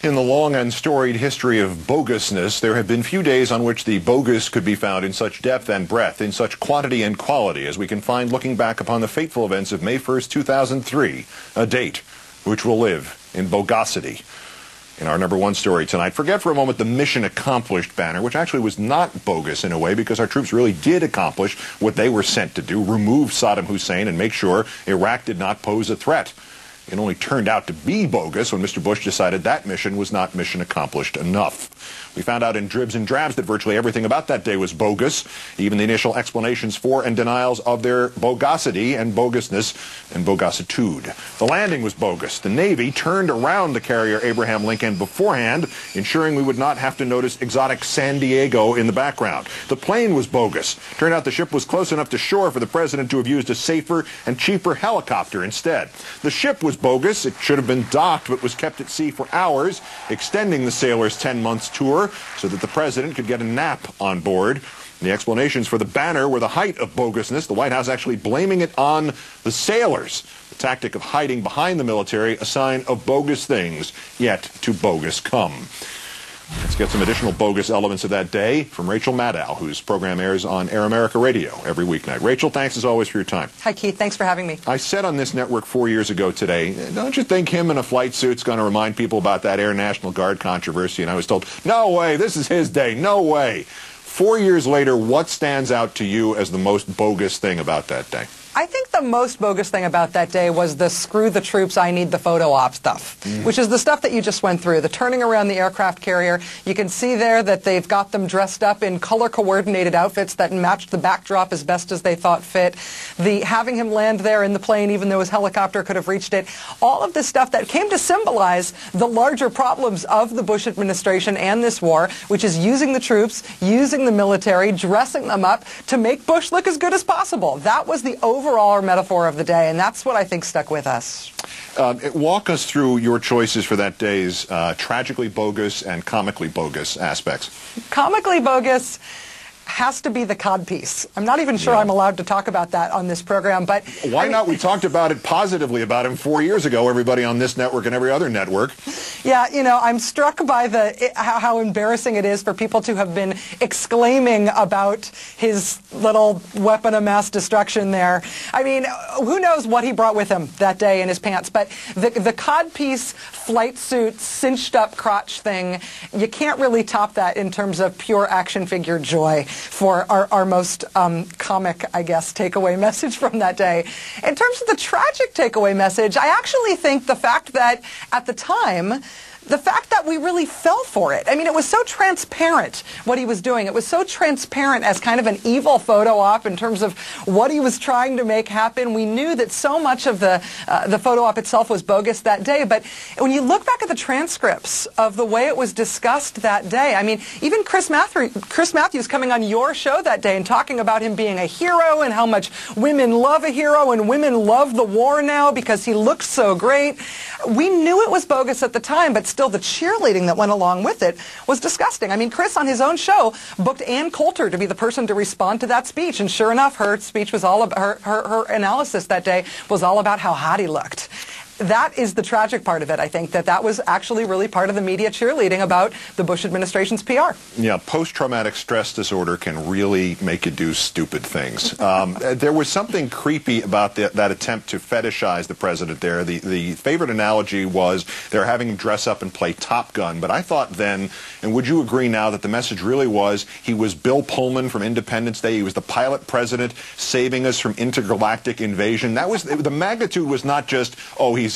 In the long and storied history of bogusness, there have been few days on which the bogus could be found in such depth and breadth, in such quantity and quality as we can find looking back upon the fateful events of May 1st, 2003, a date which will live in bogosity. In our number one story tonight, forget for a moment the mission accomplished banner, which actually was not bogus in a way because our troops really did accomplish what they were sent to do, remove Saddam Hussein and make sure Iraq did not pose a threat. It only turned out to be bogus when Mr. Bush decided that mission was not mission accomplished enough. We found out in dribs and drabs that virtually everything about that day was bogus, even the initial explanations for and denials of their bogosity and bogusness and bogositude. The landing was bogus. The Navy turned around the carrier Abraham Lincoln beforehand, ensuring we would not have to notice exotic San Diego in the background. The plane was bogus. Turned out the ship was close enough to shore for the president to have used a safer and cheaper helicopter instead. The ship was bogus. It should have been docked but was kept at sea for hours, extending the sailors' 10-month tour so that the president could get a nap on board. The explanations for the banner were the height of bogusness, the White House actually blaming it on the sailors. The tactic of hiding behind the military, a sign of bogus things yet to bogus come. Let's get some additional bogus elements of that day from Rachel Maddow, whose program airs on Air America Radio every weeknight. Rachel, thanks as always for your time. Hi, Keith. Thanks for having me. I said on this network 4 years ago today, don't you think him in a flight suit's going to remind people about that Air National Guard controversy? And I was told, no way, this is his day, no way. 4 years later, what stands out to you as the most bogus thing about that day? I think the most bogus thing about that day was the screw the troops, I need the photo op stuff, which is the stuff that you just went through, the turning around the aircraft carrier. You can see there that they've got them dressed up in color-coordinated outfits that matched the backdrop as best as they thought fit. The having him land there in the plane, even though his helicopter could have reached it. All of this stuff that came to symbolize the larger problems of the Bush administration and this war, which is using the troops, using the military, dressing them up to make Bush look as good as possible. That was the overall metaphor of the day, and that's what I think stuck with us. Walk us through your choices for that day's tragically bogus and comically bogus aspects. Comically bogus has to be the codpiece. I'm not even sure I'm allowed to talk about that on this program, but... Why not? We talked about it positively about him 4 years ago, everybody on this network and every other network. Yeah, you know, I'm struck by how embarrassing it is for people to have been exclaiming about his little weapon of mass destruction there. I mean, who knows what he brought with him that day in his pants, but the codpiece flight suit cinched up crotch thing, you can't really top that in terms of pure action figure joy for our most comic, I guess, takeaway message from that day. In terms of the tragic takeaway message, I actually think the fact that at the time, the fact that we really fell for it. I mean, it was so transparent what he was doing. It was so transparent as kind of an evil photo op in terms of what he was trying to make happen. We knew that so much of the photo op itself was bogus that day. But when you look back at the transcripts of the way it was discussed that day, I mean, even Chris Matthews coming on your show that day and talking about him being a hero and how much women love a hero and women love the war now because he looks so great. We knew it was bogus at the time, but still the cheerleading that went along with it was disgusting. I mean, Chris on his own show booked Ann Coulter to be the person to respond to that speech, and sure enough, her speech was all about her analysis that day was all about how hot he looked. That is the tragic part of it, I think, that was actually really part of the media cheerleading about the Bush administration's PR. Yeah, post-traumatic stress disorder can really make you do stupid things. There was something creepy about that attempt to fetishize the president there. The favorite analogy was they're having him dress up and play Top Gun, but I thought then, and would you agree now, that the message really was he was Bill Pullman from Independence Day, he was the pilot president saving us from intergalactic invasion. That was, the magnitude was not just, oh, he's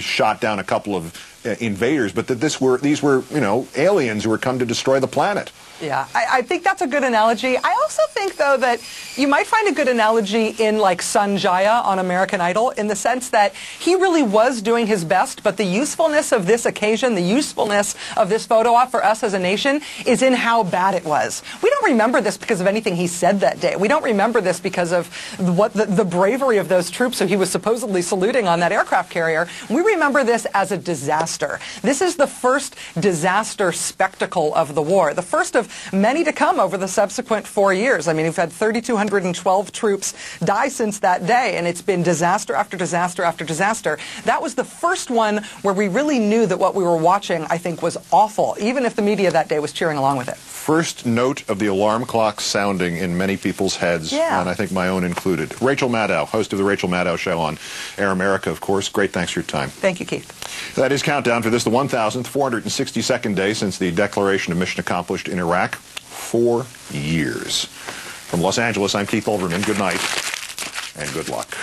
shot down a couple of invaders, but that these were, aliens who were come to destroy the planet. Yeah, I think that's a good analogy. I also think, though, that you might find a good analogy in, like, Sanjaya on American Idol, in the sense that he really was doing his best, but the usefulness of this occasion, the usefulness of this photo op for us as a nation is in how bad it was. We don't remember this because of anything he said that day. We don't remember this because of what the bravery of those troops who he was supposedly saluting on that aircraft carrier. We remember this as a disaster. This is the first disaster spectacle of the war, the first of of many to come over the subsequent 4 years. I mean, we've had 3,212 troops die since that day, and it's been disaster after disaster after disaster. That was the first one where we really knew that what we were watching, I think, was awful, even if the media that day was cheering along with it. First note of the alarm clock sounding in many people's heads, and I think my own included. Rachel Maddow, host of The Rachel Maddow Show on Air America, of course. Great, thanks for your time. Thank you, Keith. That is Countdown for this, the 1,462nd day since the declaration of mission accomplished in Iraq. 4 years. From Los Angeles, I'm Keith Olbermann. Good night and good luck.